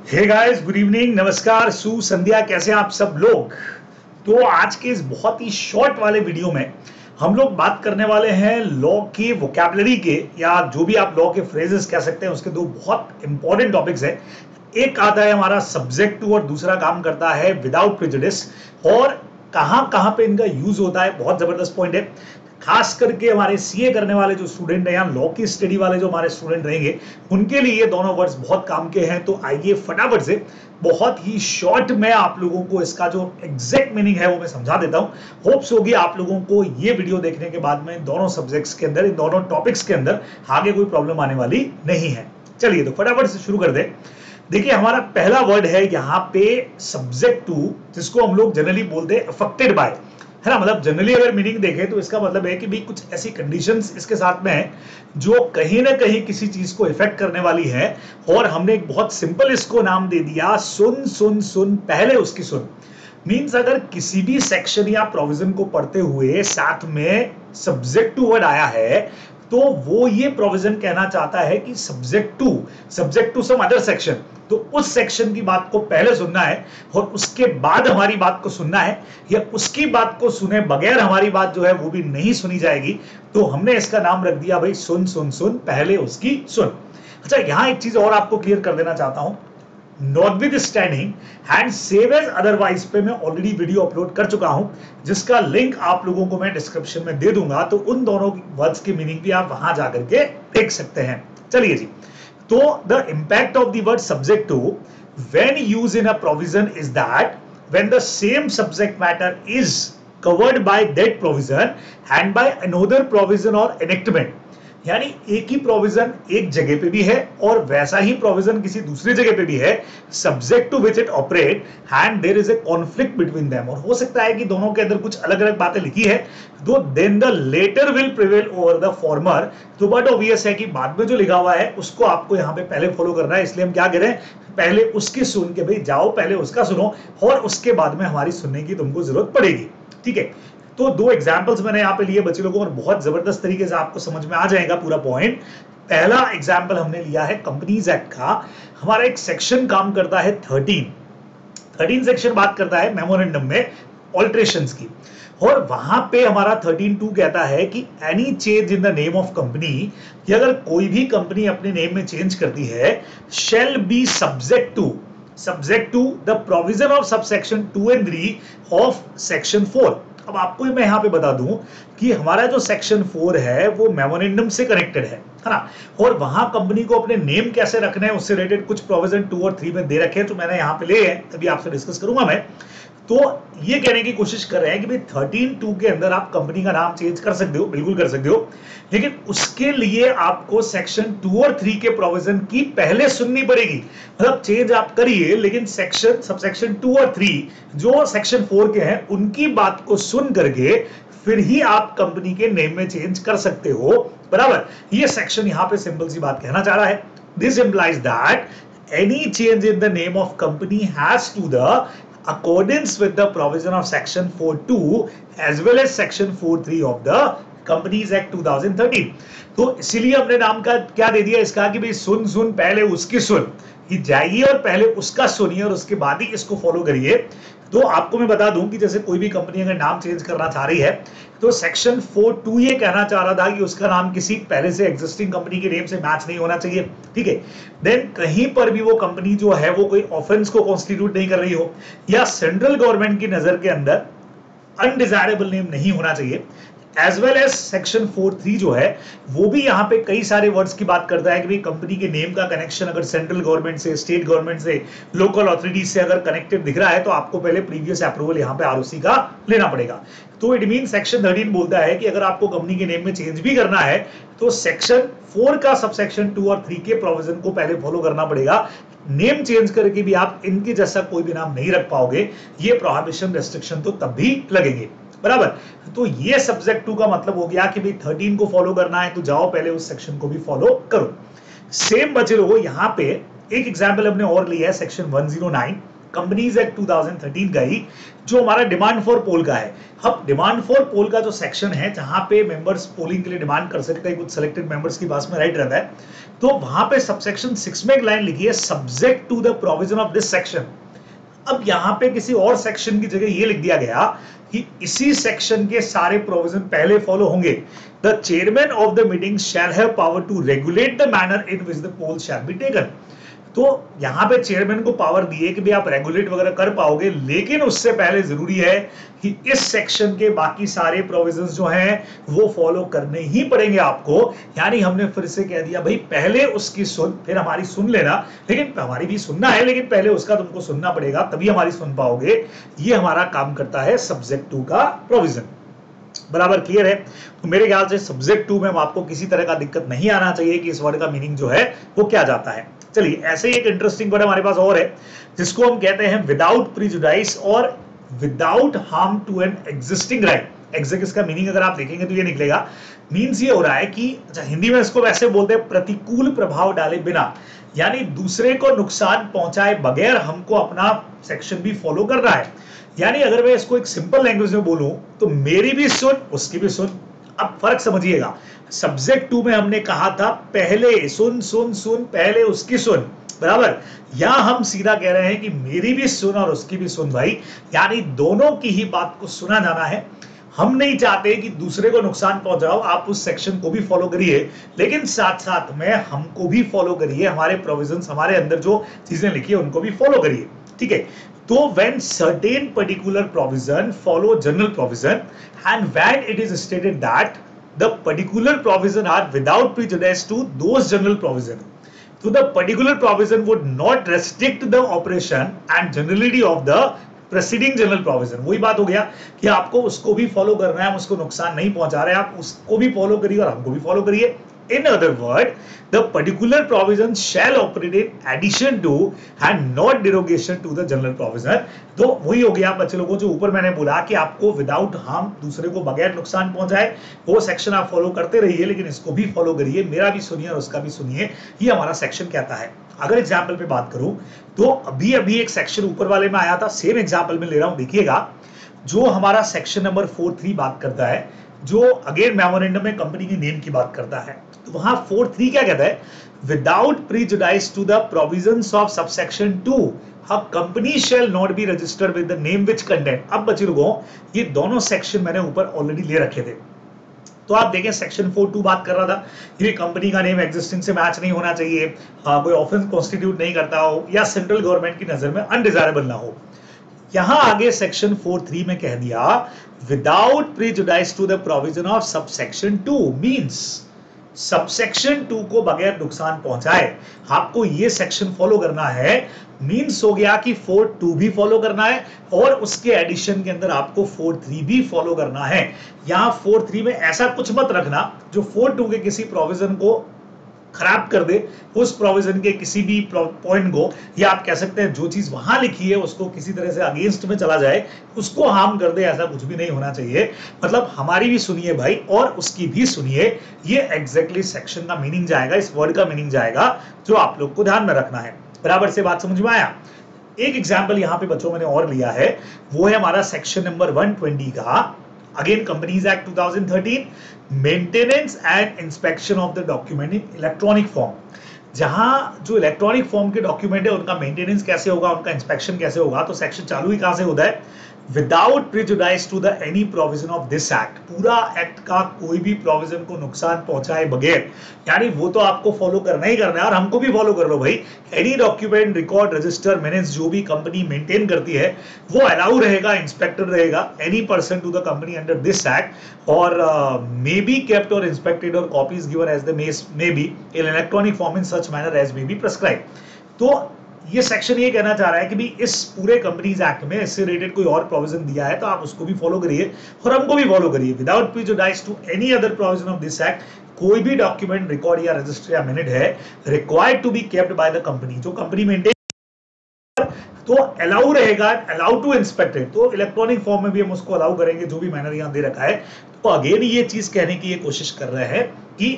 Hey guys, good evening, नमस्कार, शुभ संध्या। कैसे हैं आप सब लोग। तो आज के इस बहुत ही शॉर्ट वाले वीडियो में हम लोग बात करने वाले हैं लॉ की वोकैबुलरी के, या जो भी आप लॉ के फ्रेजेस कह सकते हैं, उसके दो बहुत इंपॉर्टेंट टॉपिक्स हैं। एक आता है हमारा सब्जेक्ट टू और दूसरा काम करता है विदाउट प्रेजुडिस। और कहां कहां पे इनका यूज होता है, बहुत जबरदस्त पॉइंट है। खास करके हमारे सीए करने वाले जो स्टूडेंट हैं या लॉ की स्टडी वाले जो हमारे स्टूडेंट रहेंगे, उनके लिए ये दोनों वर्ड्स बहुत काम के हैं। तो आइए फटाफट से बहुत ही शॉर्ट में आप लोगों को इसका जो एग्जैक्ट मीनिंग है वो मैं समझा देता हूं। होप्स होगी आप लोगों को ये वीडियो देखने के बाद में दोनों सब्जेक्ट्स के अंदर, इन दोनों टॉपिक्स के अंदर आगे कोई प्रॉब्लम आने वाली नहीं है। चलिए तो फटाफट से शुरू कर दे। देखिए, हमारा पहला वर्ड है यहाँ पे सब्जेक्ट टू, जिसको हम लोग जनरली बोलते हैं अफेक्टेड बाय, है ना। मतलब जनरली अगर मीनिंग देखें तो इसका मतलब है कि भी कुछ ऐसी कंडीशंस इसके साथ में है जो कहीं ना कहीं किसी चीज को इफेक्ट करने वाली है। और हमने एक बहुत सिंपल इसको नाम दे दिया, सुन सुन सुन पहले उसकी सुन। मीन्स अगर किसी भी सेक्शन या प्रोविजन को पढ़ते हुए साथ में सब्जेक्ट टू वर्ड आया है, तो वो ये प्रोविजन कहना चाहता है कि subject to some other section, तो उस सेक्शन की बात को पहले सुनना है और उसके बाद हमारी बात को सुनना है, या उसकी बात को सुने बगैर हमारी बात जो है वो भी नहीं सुनी जाएगी। तो हमने इसका नाम रख दिया भाई सुन सुन सुन पहले उसकी सुन। अच्छा, यहां एक चीज और आपको क्लियर कर देना चाहता हूं। Notwithstanding and save as otherwise पे मैं ऑलरेडी वीडियो अपलोड कर चुका हूं, जिसका लिंक आप लोगों को मैं डिस्क्रिप्शन में दे दूंगा। तो उन दोनों वर्ड्स की मीनिंग भी आप वहां जाकर के देख सकते हैं। चलिए जी, तो the impact of the word subject to when used in a provision is that when the same subject matter is covered by that provision and by another provision or enactment. यानी एक ही प्रोविजन एक जगह पे भी है और वैसा ही provision किसी दूसरी जगह पे भी है, subject to which it operate, and there is a conflict between them. और हो सकता है कि दोनों के अंदर कुछ अलग अलग बातें लिखी है, तो then the latter will prevail over the former. तो बट ऑब्वियस है कि बाद में जो लिखा हुआ है उसको आपको यहाँ पे पहले फॉलो करना है। इसलिए हम क्या करें, पहले उसकी सुन के, भाई जाओ पहले उसका सुनो और उसके बाद में हमारी सुनने की तुमको जरूरत पड़ेगी। ठीक है, तो दो एग्जांपल्स मैंने यहाँ पे लिए बच्चे लोगों, और बहुत जबरदस्त तरीके से आपको समझ में आ जाएगा पूरा पॉइंट। पहला एग्जांपल हमने लिया है कंपनीज एक्ट का। हमारा एक सेक्शन काम करता है 13 सेक्शन बात करता है मेमोरेंडम में ऑल्ट्रेशंस की। और वहां पे हमारा 13(2) कहता है कि any change in the name of company, कि अगर कोई भी कंपनी अपने नेम में चेंज करती है, shall be subject to the provision of subsection 2 and 3 of section 4। अब आपको मैं यहां पे बता दूं कि हमारा जो सेक्शन 4 है वो मेमोरेंडम से कनेक्टेड है ना। और वहां कंपनी को अपने नेम कैसे रखना है उससे रिलेटेड कुछ प्रोविजन 2 और 3 में दे रखे हैं, तो मैंने यहां पे ले हैं, तभी आपसे डिस्कस करूंगा मैं। तो ये कहने की कोशिश कर रहे हैं कि भाई 13(2) के अंदर आप कंपनी का नाम चेंज कर सकते हो, बिल्कुल कर सकते हो, लेकिन उसके लिए आपको सेक्शन 2 और 3 के प्रोविजन की पहले सुननी पड़ेगी। मतलब चेंज आप करिए, लेकिन सबसेक्शन 2 और 3 जो सेक्शन 4 के हैं उनकी बात को सुन करके फिर ही आप कंपनी के नेम में चेंज कर सकते हो, बराबर। ये सेक्शन यहां पे सिंपल सी बात कहना चाह रहा है। This implies that any change in the name of company has to the accordance with the provision of section 4(2) as well as section 4(3) of the Companies Act 2013। तो इसीलिए हमने नाम का क्या दे दिया इसका कि भाई सुन सुन पहले उसकी सुन, कि जाइए और पहले उसका सुनिए और उसके बाद ही इसको फॉलो करिए। तो आपको मैं बता दूं कि जैसे कोई भी कंपनी अगर नाम चेंज करना चाह रही है, तो सेक्शन 4(2) ये कहना चाह रहा था कि उसका नाम किसी पहले से एग्जिस्टिंग कंपनी के नेम से मैच नहीं होना चाहिए। ठीक है, देन कहीं पर भी वो कंपनी जो है वो कोई ऑफेंस को कॉन्स्टिट्यूट नहीं कर रही हो, या सेंट्रल गवर्नमेंट की नजर के अंदर अनडिजायरेबल नेम नहीं होना चाहिए। एज वेल एज सेक्शन 4(3) जो है वो भी यहाँ पे कई सारे वर्ड्स की बात करता है कि भाई कंपनी के नेम का कनेक्शन अगर सेंट्रल गवर्नमेंट से, स्टेट गवर्नमेंट से, लोकल अथॉरिटीज से अगर कनेक्टेड दिख रहा है, तो आपको पहले प्रीवियस अप्रूवल यहाँ पे आरओसी का लेना पड़ेगा। तो इट मीन सेक्शन 13 बोलता है कि अगर आपको कंपनी के नेम में चेंज भी करना है, तो सेक्शन 4 का सबसेक्शन 2 और 3 के प्रोविजन को पहले फॉलो करना पड़ेगा। नेम चेंज करके भी आप इनके जैसा कोई भी नाम नहीं रख पाओगे, ये प्रोहिबिशन रेस्ट्रिक्शन तो तब भी लगेंगे, बराबर। तो ये सब्जेक्ट 2 का मतलब हो गया कि भाई 13 को फॉलो करना है तो जाओ पहले उस सेक्शन को भी फॉलो करो। सेम बचे लोगों, यहां पे एक एग्जांपल हमने और लिया है, सेक्शन 109 कंपनीज एक्ट 2013 का ही, जो हमारा डिमांड फॉर पोल का है। अब डिमांड फॉर पोल का जो सेक्शन है जहां पे मेंबर्स पोलिंग के लिए डिमांड कर सकते हैं, कुछ सिलेक्टेड मेंबर्स के पास में राइट रहता है, तो वहां पे सबसेक्शन 6 में एक लाइन लिखी है, subject to the provision of this section. अब यहां पे किसी और सेक्शन की जगह ये लिख दिया गया कि इसी सेक्शन के सारे प्रोविजन पहले फॉलो होंगे। The chairman of the meeting shall have power to regulate the manner in which the poll shall be taken. तो यहां पे चेयरमैन को पावर दी है कि भाई आप रेगुलेट वगैरह कर पाओगे, लेकिन उससे पहले जरूरी है कि इस सेक्शन के बाकी सारे प्रोविजंस जो हैं वो फॉलो करने ही पड़ेंगे आपको। यानी हमने फिर से कह दिया भाई पहले उसकी सुन, फिर हमारी सुन लेना, लेकिन हमारी भी सुनना है, लेकिन पहले उसका तुमको सुनना पड़ेगा, तभी हमारी सुन पाओगे। ये हमारा काम करता है सब्जेक्ट 2 का प्रोविजन। बराबर क्लियर है? तो मेरे ख्याल से सब्जेक्ट 2 में आपको किसी तरह का दिक्कत नहीं आना चाहिए कि इस वर्ड का मीनिंग जो है वो क्या जाता है। चलिए, ऐसे ही एक इंटरेस्टिंग वर्ड हमारे पास और है जिसको हम कहते हैं विदाउट प्रीजुडाइस और without harm to an existing right. Exact इसका मीनिंग अगर आप देखेंगे तो ये निकलेगा, मीन्स ये हो रहा है कि अच्छा, हिंदी में इसको वैसे बोलते हैं प्रतिकूल प्रभाव डाले बिना, यानी दूसरे को नुकसान पहुंचाए बगैर हमको अपना सेक्शन भी फॉलो करना है। यानी अगर मैं इसको एक सिंपल लैंग्वेज में बोलूं तो मेरी भी सुन, उसकी भी सुन। अब फर्क समझिएगा, सब्जेक्ट 2 में हमने कहा था पहले सुन सुन सुन, पहले उसकी सुन, बराबर। यहां हम सीधा कह रहे हैं कि मेरी भी सुन और उसकी भी सुन भाई, यानी दोनों की ही बात को सुना जाना है। हम नहीं चाहते कि दूसरे को नुकसान पहुंचाओ, आप उस सेक्शन को भी फॉलो करिए, लेकिन साथ साथ में हमको भी फॉलो करिए, हमारे प्रोविजंस, हमारे अंदर जो चीजें लिखी है उनको भी फॉलो करिए, ठीक है। तो when certain particular provision follow general provision and when it is stated that the particular provision are without prejudice to those general provision, so the particular provision would not restrict the operation and generality of the presiding general provision. वही बात हो गया कि आपको उसको भी follow करना है, उसको नुकसान नहीं पहुंचा रहे, आप उसको भी फॉलो करिए और हमको भी फॉलो करिए। In other word, the particular provision shall operate in addition to and not derogation to the general provision। तो वही हो गया बच्चे लोगों, जो ऊपर मैंने बोला कि आपको विदाउट हार्म, दूसरे को बगैर नुकसान पहुंचाए, वो सेक्शन आप फॉलो करते रहिए, लेकिन इसको भी फॉलो करिए, मेरा भी सुनिए और उसका भी सुनिए, ये हमारा सेक्शन कहता है। अगर एग्जाम्पल पे बात करूं तो अभी अभी एक सेक्शन ऊपर वाले में आया था, सेम एग्जाम्पल में ले रहा हूं, देखिएगा। जो हमारा सेक्शन नंबर 4.3 बात करता है, जो अगेन मेमोरेंडम में कंपनी के नेम की बात करता है, तो वहां 4.3 क्या कहता है, without prejudice to the provisions of subsection 2 a company shall not be registered with the name which contains. अब बच्चे लोगों, ये दोनों सेक्शन मैंने ऊपर ऑलरेडी ले रखे थे, तो आप देखें सेक्शन 4.2 बात कर रहा था ये कंपनी का नेम एग्जिस्टिंग से मैच नहीं होना चाहिए, कोई ऑफेंस कॉन्स्टिट्यूट नहीं करता हो, या सेंट्रल गवर्नमेंट की नजर में अनडिजायरेबल ना हो। यहां आगे सेक्शन 4.3 में कह दिया without prejudice to the provision of subsection 2, means subsection 2 को बगैर नुकसान पहुंचाए आपको ये सेक्शन फॉलो करना है। मींस हो गया कि 4.2 भी फॉलो करना है और उसके एडिशन के अंदर आपको 4.3 भी फॉलो करना है। यहां 4.3 में ऐसा कुछ मत रखना जो 4.2 के किसी प्रोविजन को खराब कर दे, उस प्रोविजन के किसी भी पॉइंट को, या आप कह सकते हैं जो चीज वहां लिखी है उसको किसी तरह से अगेंस्ट में चला जाए, उसको हार्म कर दे, ऐसा कुछ भी नहीं होना चाहिए। मतलब हमारी भी सुनिए भाई और उसकी भी सुनिए, ये एग्जैक्टली सेक्शन का मीनिंग जाएगा, इस वर्ड का मीनिंग जाएगा, जो आप लोग को ध्यान में रखना है। बराबर से बात समझ में आया? एक एग्जाम्पल यहाँ पे बच्चों मैंने और लिया है, वो है हमारा सेक्शन नंबर 120 का, again companies act 2013, maintenance and inspection of the document in electronic form. जहां जो इलेक्ट्रॉनिक फॉर्म के डॉक्यूमेंट है उनका मेंटेनेंस कैसे होगा, उनका इंस्पेक्शन कैसे होगा, तो सेक्शन चालू ही कहां से होता है, without prejudice to the any provision of this act. पूरा एक्ट का कोई भी प्रोविजन को नुकसान पहुंचाए बगैर, यानी वो तो आपको फॉलो करना ही करना है और हमको भी फॉलो कर लो भाई। Any document, record, register, minutes जो भी कंपनी मेंटेन करती है वो अलाउ रहेगा, इंस्पेक्टेड रहेगा, any person to the company under this act, और मे बी केप्ट और इंस्पेक्टेड और copies given as the may be in electronic form in such manner as may be prescribe. तो ये सेक्शन ये कहना चाह रहा है कि भी इस पूरे कंपनीज एक्ट में इससे रिलेटेड कोई और प्रोविजन दिया है तो आप उसको भी फॉलो करिए और हमको भी फॉलो करिए। Without prejudice to any other provision of this act, कोई भी डॉक्यूमेंट, रिकॉर्ड या रजिस्टर या मिनट है required to be kept by the company, जो कंपनी मेंटेन, तो अलाउ रहेगा, अलाउ टू इंस्पेक्टेड, तो इलेक्ट्रॉनिक फॉर्म में भी हम उसको अलाउ करेंगे जो भी मैनर यहाँ दे रखा है। तो अगेन ये चीज कहने की ये कोशिश कर रहे हैं कि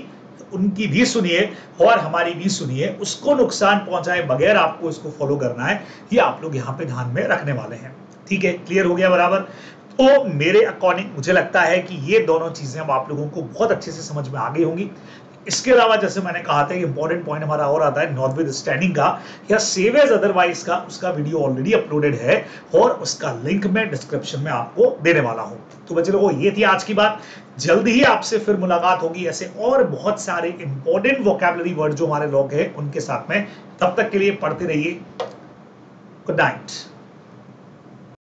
उनकी भी सुनिए और हमारी भी सुनिए, उसको नुकसान पहुंचाए बगैर आपको इसको फॉलो करना है, ये आप लोग यहाँ पे ध्यान में रखने वाले हैं। ठीक है, क्लियर हो गया बराबर। तो मेरे अकॉर्डिंग मुझे लगता है कि ये दोनों चीजें अब आप लोगों को बहुत अच्छे से समझ में आ गई होंगी। इसके अलावा जैसे मैंने कहा था, इंपॉर्टेंट पॉइंट हमारा और आता है नॉर्थ स्टैंडिंग का या सेव एज अदरवाइज का, उसका वीडियो ऑलरेडी अपलोडेड है और उसका लिंक मैं डिस्क्रिप्शन में आपको देने वाला हूं। तो बच्चे लोगों, ये थी आज की बात। जल्द ही आपसे फिर मुलाकात होगी ऐसे और बहुत सारे इंपॉर्टेंट वोकैबुलरी वर्ड जो हमारे लोग हैं उनके साथ में। तब तक के लिए पढ़ते रहिए। Good night.